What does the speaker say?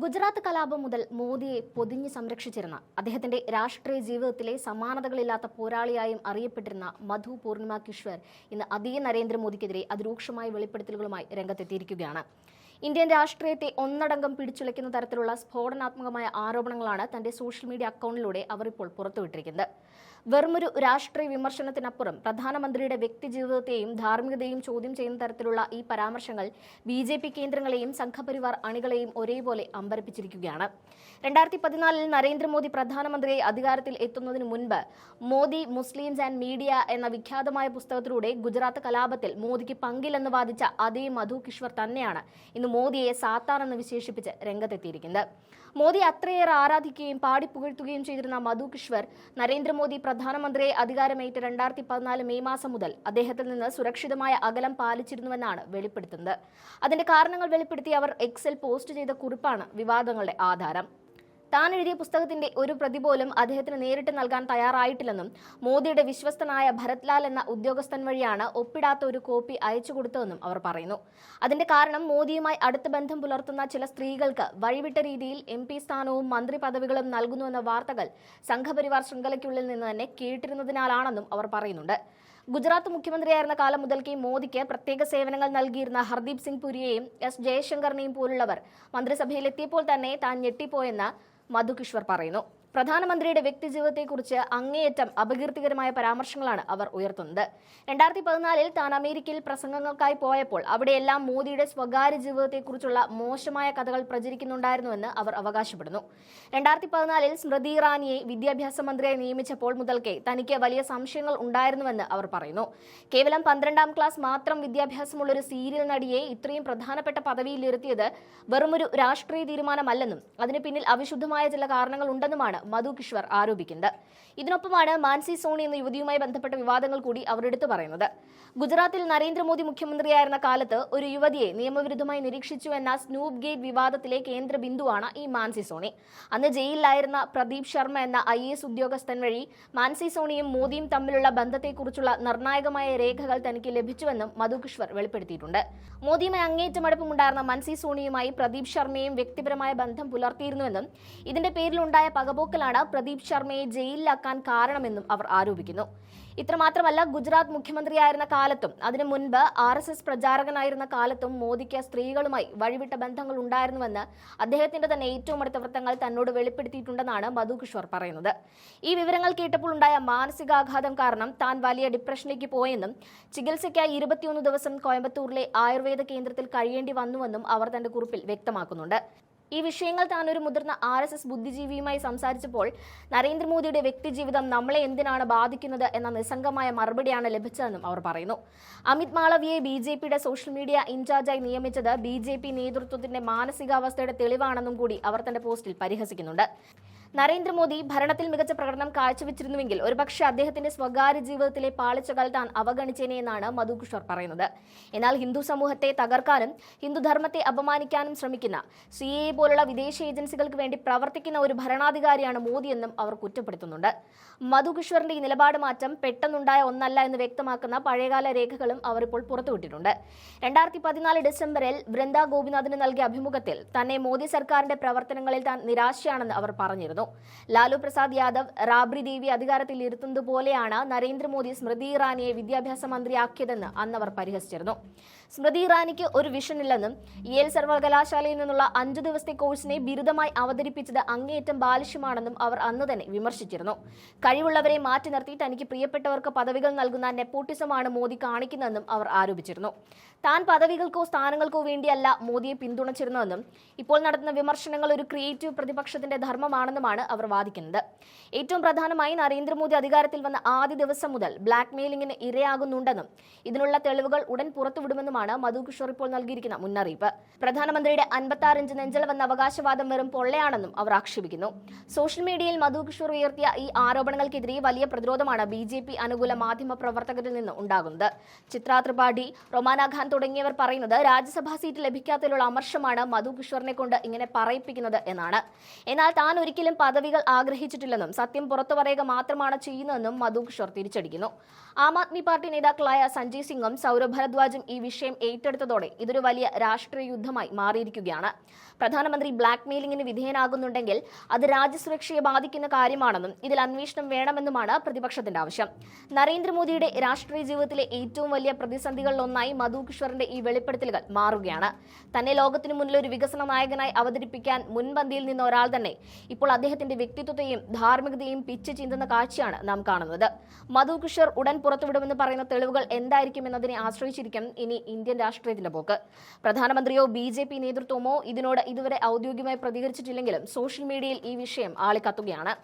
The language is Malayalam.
ഗുജറാത്ത് കലാപം മുതൽ മോദിയെ പൊതിഞ്ഞ് സംരക്ഷിച്ചിരുന്ന അദ്ദേഹത്തിന്റെ രാഷ്ട്രീയ ജീവിതത്തിലെ സമാനതകളില്ലാത്ത പോരാളിയായും അറിയപ്പെട്ടിരുന്ന മധു പൂർണിമ കിശ്വർ ഇന്ന് അതേ നരേന്ദ്രമോദിക്കെതിരെ അതിരൂക്ഷമായ വെളിപ്പെടുത്തലുകളുമായി രംഗത്തെത്തിയിരിക്കുകയാണ്. ഇന്ത്യൻ രാഷ്ട്രീയത്തെ ഒന്നടങ്കം പിടിച്ചുലയ്ക്കുന്ന തരത്തിലുള്ള സ്ഫോടനാത്മകമായ ആരോപണങ്ങളാണ് തന്റെ സോഷ്യൽ മീഡിയ അക്കൗണ്ടിലൂടെ അവർ ഇപ്പോൾ പുറത്തുവിട്ടിരിക്കുന്നത്. വെറുമൊരു രാഷ്ട്രീയ വിമർശനത്തിനപ്പുറം പ്രധാനമന്ത്രിയുടെ വ്യക്തിജീവിതത്തെയും ധാർമ്മികതയും ചോദ്യം ചെയ്യുന്ന തരത്തിലുള്ള ഈ പരാമർശങ്ങൾ BJP കേന്ദ്രങ്ങളെയും സംഘപരിവാർ അണികളെയും ഒരേപോലെ അമ്പരപ്പിച്ചിരിക്കുകയാണ്. 2014 നരേന്ദ്രമോദി പ്രധാനമന്ത്രിയെ അധികാരത്തിൽ എത്തുന്നതിന് മുൻപ് മോദി മുസ്ലിംസ് ആൻഡ് മീഡിയ എന്ന വിഖ്യാതമായ പുസ്തകത്തിലൂടെ ഗുജറാത്ത് കലാപത്തിൽ മോദിക്ക് പങ്കില്ലെന്ന് വാദിച്ച അതേ മധു കിശ്വർ തന്നെയാണ് ഇന്ന് മോദിയെ സാത്താൻ എന്ന് വിശേഷിപ്പിച്ച് രംഗത്തെത്തിയിരിക്കുന്നത്. മോദി അത്രയേറെ ആരാധിക്കുകയും പാടിപ്പുകഴ്ത്തുകയും ചെയ്തിരുന്ന മധു കിശ്വർ നരേന്ദ്രമോദി പ്രധാനമന്ത്രിയെ അധികാരമേറ്റ 2014 മെയ് മാസം മുതൽ അദ്ദേഹത്തിൽ നിന്ന് സുരക്ഷിതമായ അകലം പാലിച്ചിരുന്നുവെന്നാണ് വെളിപ്പെടുത്തുന്നത്. അതിന്റെ കാരണങ്ങൾ വെളിപ്പെടുത്തി അവർ എക്സിൽ പോസ്റ്റ് ചെയ്ത കുറിപ്പാണ് വിവാദങ്ങളുടെ ആധാരം. താൻ എഴുതിയ പുസ്തകത്തിന്റെ ഒരു പ്രതി പോലും അദ്ദേഹത്തിന് നേരിട്ട് നൽകാൻ തയ്യാറായിട്ടില്ലെന്നും മോദിയുടെ വിശ്വസ്തനായ ഭരത്ലാൽ എന്ന ഉദ്യോഗസ്ഥൻ വഴിയാണ് ഒപ്പിടാത്ത ഒരു കോപ്പി അയച്ചു കൊടുത്തതെന്നും അവർ പറയുന്നു. അതിന്റെ കാരണം മോദിയുമായി അടുത്ത ബന്ധം പുലർത്തുന്ന ചില സ്ത്രീകൾക്ക് വഴിവിട്ട രീതിയിൽ MP സ്ഥാനവും മന്ത്രി പദവികളും നൽകുന്നുവെന്ന വാർത്തകൾ സംഘപരിവാർ ശൃംഖലയ്ക്കുള്ളിൽ നിന്ന് തന്നെ കേട്ടിരുന്നതിനാലാണെന്നും അവർ പറയുന്നുണ്ട്. ഗുജറാത്ത് മുഖ്യമന്ത്രിയായിരുന്ന കാലം മുതൽക്കേ മോദിക്ക് പ്രത്യേക സേവനങ്ങൾ നൽകിയിരുന്ന ഹർദീപ് സിംഗ് പുരിയെയും S ജയശങ്കറിനെയും പോലുള്ളവർ മന്ത്രിസഭയിലെത്തിയപ്പോൾ തന്നെ താൻ ഞെട്ടിപ്പോയെന്ന് മധു കിശ്വർ പറയുന്നു. പ്രധാനമന്ത്രിയുടെ വ്യക്തിജീവിതത്തെക്കുറിച്ച് അങ്ങേയറ്റം അപകീർത്തികരമായ പരാമർശങ്ങളാണ് അവർ ഉയർത്തുന്നത്. 2014 താൻ അമേരിക്കയിൽ പ്രസംഗങ്ങൾക്കായി പോയപ്പോൾ അവിടെയെല്ലാം മോദിയുടെ സ്വകാര്യ ജീവിതത്തെക്കുറിച്ചുള്ള മോശമായ കഥകൾ പ്രചരിക്കുന്നുണ്ടായിരുന്നുവെന്ന് അവർ അവകാശപ്പെടുന്നു. 2014 സ്മൃതി ഇറാനിയെ വിദ്യാഭ്യാസ മന്ത്രിയായി നിയമിച്ചപ്പോൾ മുതൽക്കേ തനിക്ക് വലിയ സംശയങ്ങൾ ഉണ്ടായിരുന്നുവെന്ന് അവർ പറയുന്നു. കേവലം 12ാം ക്ലാസ് മാത്രം വിദ്യാഭ്യാസമുള്ള ഒരു സീരിയൽ നടിയെ ഇത്രയും പ്രധാനപ്പെട്ട പദവിയിലിരുത്തിയത് വെറുമൊരു രാഷ്ട്രീയ തീരുമാനമല്ലെന്നും അതിന് പിന്നിൽ അവിശുദ്ധമായ ചില കാരണങ്ങൾ ഉണ്ടെന്നുമാണ് മധു കിശ്വർ ആരോപിക്കുന്നത്. ഇതിനൊപ്പമാണ് മാൻസി സോണി എന്ന യുവതിയുമായി ബന്ധപ്പെട്ട വിവാദങ്ങൾ കൂടി അവർ എടുത്തു പറയുന്നത്. ഗുജറാത്തിൽ നരേന്ദ്രമോദി മുഖ്യമന്ത്രിയായിരുന്ന കാലത്ത് ഒരു യുവതിയെ നിയമവിരുദ്ധമായി നിരീക്ഷിച്ചു എന്ന സ്നൂപ്പ് ഗേറ്റ് വിവാദത്തിലെ കേന്ദ്ര ബിന്ദുവാണ് ഈ മാൻസി സോണി. അന്ന് ജയിലിലായിരുന്ന പ്രദീപ് ശർമ്മ എന്ന IAS ഉദ്യോഗസ്ഥൻ വഴി മാൻസി സോണിയും മോദിയും തമ്മിലുള്ള ബന്ധത്തെക്കുറിച്ചുള്ള നിർണായകമായ രേഖകൾ തനിക്ക് ലഭിച്ചുവെന്നും മധു കിശ്വർ വെളിപ്പെടുത്തിയിട്ടുണ്ട്. മോദിയുമായി അങ്ങേയറ്റം അടുപ്പമുണ്ടായിരുന്ന മാൻസി സോണിയുമായി പ്രദീപ് ശർമ്മയും വ്യക്തിപരമായ ബന്ധം പുലർത്തിയിരുന്നുവെന്നും ഇതിന്റെ പേരിലുണ്ടായ പകപോക്കലാണ് പ്രദീപ് ശർമ്മയെ ജയിലിലാക്കാൻ കാരണമെന്നും അവർ ആരോപിക്കുന്നു. ഇത്രമാത്രമല്ല, ഗുജറാത്ത് മുഖ്യമന്ത്രിയായിരുന്ന കാലത്തും അതിനു മുൻപ് RSS പ്രചാരകനായിരുന്ന കാലത്തും മോദിക്ക് സ്ത്രീകളുമായി വഴിവിട്ട ബന്ധങ്ങൾ ഉണ്ടായിരുന്നുവെന്ന് അദ്ദേഹത്തിന്റെ തന്നെ ഏറ്റവും അടുത്ത വൃത്തങ്ങൾ തന്നോട് വെളിപ്പെടുത്തിയിട്ടുണ്ടെന്നാണ് മധു കിശ്വർ പറയുന്നത്. ഈ വിവരങ്ങൾ കേട്ടപ്പോൾ ഉണ്ടായ മാനസികാഘാതം കാരണം താൻ വലിയ ഡിപ്രഷനിലേക്ക് പോയെന്നും ചികിത്സയ്ക്കായി 21 ദിവസം കോയമ്പത്തൂരിലെ ആയുർവേദ കേന്ദ്രത്തിൽ കഴിയേണ്ടി വന്നുവെന്നും അവർ തന്റെ കുറിപ്പിൽ വ്യക്തമാക്കുന്നുണ്ട്. ഈ വിഷയങ്ങൾ താൻ ഒരു മുതിർന്ന RSS ബുദ്ധിജീവിയുമായി സംസാരിച്ചപ്പോൾ നരേന്ദ്രമോദിയുടെ വ്യക്തിജീവിതം നമ്മളെ എന്തിനാണ് ബാധിക്കുന്നത് എന്ന നിസ്സംഗമായ മറുപടിയാണ് ലഭിച്ചതെന്നും അവർ പറയുന്നു. അമിത് മാളവിയെ BJPയുടെ സോഷ്യൽ മീഡിയ ഇൻചാർജായി നിയമിച്ചത് BJP നേതൃത്വത്തിന്റെ മാനസികാവസ്ഥയുടെ തെളിവാണെന്നും കൂടി അവർ തന്റെ പോസ്റ്റിൽ പരിഹസിക്കുന്നുണ്ട്. നരേന്ദ്രമോദി ഭരണത്തിൽ മികച്ച പ്രകടനം കാഴ്ചവെച്ചിരുന്നുവെങ്കിൽ ഒരുപക്ഷെ അദ്ദേഹത്തിന്റെ സ്വകാര്യ ജീവിതത്തിലെ പാളിച്ചകൾ താൻ അവഗണിച്ചേനെ എന്നാണ് മധു കിശ്വർ പറയുന്നത്. എന്നാൽ ഹിന്ദു സമൂഹത്തെ തകർക്കാനും ഹിന്ദുധർമ്മത്തെ അപമാനിക്കാനും ശ്രമിക്കുന്ന CAA പോലുള്ള വിദേശ ഏജൻസികൾക്ക് വേണ്ടി പ്രവർത്തിക്കുന്ന ഒരു ഭരണാധികാരിയാണ് മോദിയെന്നും അവർ കുറ്റപ്പെടുത്തുന്നുണ്ട്. മധു കിശ്വറിന്റെ ഈ നിലപാട് മാറ്റം പെട്ടെന്നുണ്ടായ ഒന്നല്ല എന്ന് വ്യക്തമാക്കുന്ന പഴയകാല രേഖകളും അവർ ഇപ്പോൾ പുറത്തുവിട്ടിട്ടുണ്ട്. 2014 ഡിസംബറിൽ വൃന്ദ ഗോപിനാഥിന് നൽകിയ അഭിമുഖത്തിൽ തന്നെ മോദി സർക്കാരിന്റെ പ്രവർത്തനങ്ങളിൽ താൻ നിരാശയാണെന്ന് അവർ പറഞ്ഞിരുന്നു. ലാലു പ്രസാദ് യാദവ്, റാബ്രി ദേവി അധികാരത്തിൽ ഇരുത്തുന്നത് പോലെയാണ് നരേന്ദ്രമോദി സ്മൃതി ഇറാനിയെ വിദ്യാഭ്യാസ മന്ത്രിയാക്കിയതെന്ന് അന്ന് അവർ പരിഹസിച്ചിരുന്നു. സ്മൃതി ഇറാനിക്ക് ഒരു വിഷൻ ഇല്ലെന്നും യേൽ സർവകലാശാലയിൽ നിന്നുള്ള 5 ദിവസത്തെ കോഴ്സിനെ ബിരുദമായി അവതരിപ്പിച്ചത് അങ്ങേയറ്റം ബാലിഷ്യമാണെന്നും അവർ അന്ന് തന്നെ വിമർശിച്ചിരുന്നു. കഴിവുള്ളവരെ മാറ്റി നിർത്തി തനിക്ക് പ്രിയപ്പെട്ടവർക്ക് പദവികൾ നൽകുന്ന നെപ്പോട്ടിസമാണ് മോദി കാണിക്കുന്നതെന്നും അവർ ആരോപിച്ചിരുന്നു. താൻ പദവികൾക്കോ സ്ഥാനങ്ങൾക്കോ വേണ്ടിയല്ല മോദിയെ പിന്തുണച്ചിരുന്നതെന്നും ഇപ്പോൾ നടത്തുന്ന വിമർശനങ്ങൾ ഒരു ക്രിയേറ്റീവ് പ്രതിപക്ഷത്തിന്റെ ധർമ്മമാണെന്നുമാണ് അവർ വാദിക്കുന്നത്. ഏറ്റവും പ്രധാനമായി നരേന്ദ്രമോദി അധികാരത്തിൽ വന്ന ആദ്യ ദിവസം മുതൽ ബ്ലാക്ക് മെയിലിംഗിന് ഇരയാകുന്നുണ്ടെന്നും ഇതിനുള്ള തെളിവുകൾ ഉടൻ പുറത്തുവിടുമെന്നുമാണ് മധു കിശ്വർ ഇപ്പോൾ നൽകിയിരിക്കുന്ന മുന്നറിയിപ്പ്. പ്രധാനമന്ത്രിയുടെ 56 ഇഞ്ച് നെഞ്ചളവെന്ന അവകാശവാദം വെറും പൊള്ളയാണെന്നും അവർ ആക്ഷേപിക്കുന്നു. സോഷ്യൽ മീഡിയയിൽ മധു കിശ്വർ ഉയർത്തിയ ഈ ആരോപണങ്ങൾക്കെതിരെ വലിയ പ്രതിരോധമാണ് BJP അനുകൂല മാധ്യമ പ്രവർത്തകരിൽ നിന്ന് ഉണ്ടാകുന്നത്. ചിത്ര ത്രിപാഠി, റൊമാന ഖാൻ തുടങ്ങിയവർ പറയുന്നത് രാജ്യസഭാ സീറ്റ് ലഭിക്കാത്തതിലുള്ള അമർഷമാണ് മധു കിശ്വറിനെ കൊണ്ട് ഇങ്ങനെ പറയിപ്പിക്കുന്നത് എന്നാണ്. എന്നാൽ താൻ ഒരിക്കലും പദവികൾ ആഗ്രഹിച്ചിട്ടില്ലെന്നും സത്യം പുറത്തു പറയുക മാത്രമാണ് ചെയ്യുന്നതെന്നും മധു കിശ്വർ തിരിച്ചടിക്കുന്നു. ആം ആദ്മി പാർട്ടി നേതാക്കളായ സഞ്ജയ് സിംഗും സൗരഭ് ഭരദ്വാജും ഈ വിഷയം വിഷയം ഏറ്റെടുത്തതോടെ ഇതൊരു വലിയ രാഷ്ട്രീയ യുദ്ധമായി മാറിയിരിക്കുകയാണ്. പ്രധാനമന്ത്രി ബ്ലാക്ക് മെയിലിംഗിന് വിധേയനാകുന്നുണ്ടെങ്കിൽ അത് രാജ്യസുരക്ഷയെ ബാധിക്കുന്ന കാര്യമാണെന്നും ഇതിൽ അന്വേഷണം വേണമെന്നുമാണ് പ്രതിപക്ഷത്തിന്റെ ആവശ്യം. നരേന്ദ്രമോദിയുടെ രാഷ്ട്രീയ ജീവിതത്തിലെ ഏറ്റവും വലിയ പ്രതിസന്ധികളിലൊന്നായി മധു കിഷോറിന്റെ ഈ വെളിപ്പെടുത്തലുകൾ മാറുകയാണ്. തന്നെ ലോകത്തിനു മുന്നിൽ ഒരു വികസന നായകനായി അവതരിപ്പിക്കാൻ മുൻപന്തിയിൽ നിന്ന ഒരാൾ തന്നെ ഇപ്പോൾ അദ്ദേഹത്തിന്റെ വ്യക്തിത്വത്തെയും ധാർമ്മികതയും പിച്ച് ചീന്തുന്ന കാഴ്ചയാണ് നാം കാണുന്നത്. മധു കിഷോർ ഉടൻ പുറത്തുവിടുമെന്ന് പറയുന്ന തെളിവുകൾ എന്തായിരിക്കും എന്നതിനെ ആശ്രയിച്ചിരിക്കും ഇനി ഇന്ത്യൻ രാഷ്ട്രീയത്തിന്റെ പോക്ക്. പ്രധാനമന്ത്രിയോ BJP നേതൃത്വമോ ഇതിനോട് ഇതുവരെ ഔദ്യോഗികമായി പ്രതികരിച്ചിട്ടില്ലെങ്കിലും സോഷ്യൽ മീഡിയയിൽ ഈ വിഷയം ആളിക്കത്തുകയാണ്.